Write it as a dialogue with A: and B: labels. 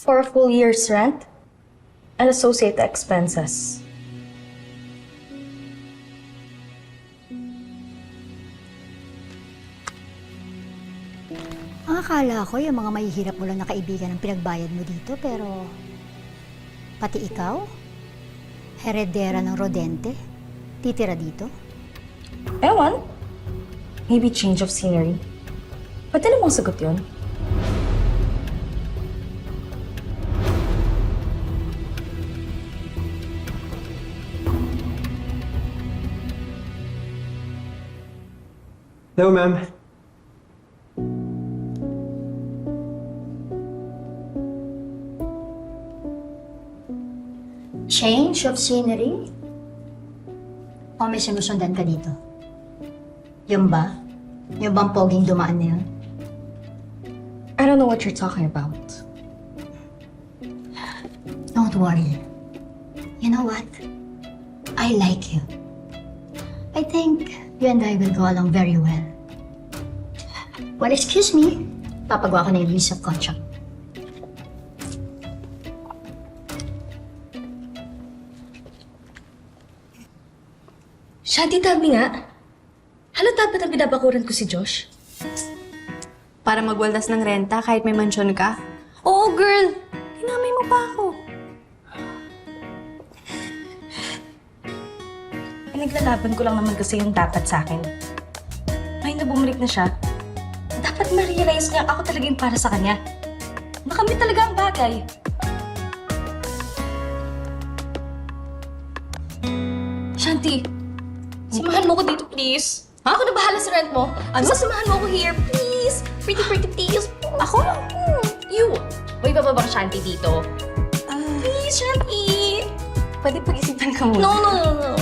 A: for a full year's rent and associate expenses.
B: Ang akala ko yung mga mahihirap mo lang na kaibigan ang pinagbayad mo dito, pero pati ikaw, heredera ng Rodente, titira dito?
A: Ewan. Maybe change of scenery. Pwede namang sagot yun.
C: Hello, ma'am.
B: Change of scenery? O may sinusundan ka dito? Yung ba? Yung bang poging dumaan na yun?
A: I don't know what you're talking about.
B: Don't worry. You know what? I like you. I think you and I will go along very well. Well, excuse me. Papagawa ko na yung lease of contract.
A: Shanti, tabi nga. Halata ba't ang binabakuran ko si Josh?
D: Para magwaldas ng renta kahit may mansyon ka? Oo, girl! Hinamay mo pa ako.
A: Pinaglalaban ko lang naman kasi yung dapat sa akin. Ngayon na bumalik na siya, dapat ma-realize niya ako talaga yung para sa kanya. Nakamit talaga ang bagay. Shanti, samahan mo ko dito, please. Ako na bahala sa rent mo. Ano? Samahan mo ko here, please. Pretty, please. Ako? You. Uy, bababang Shanti dito. Please, Shanti.
D: Pwede pag-isipan ka muna.
A: No.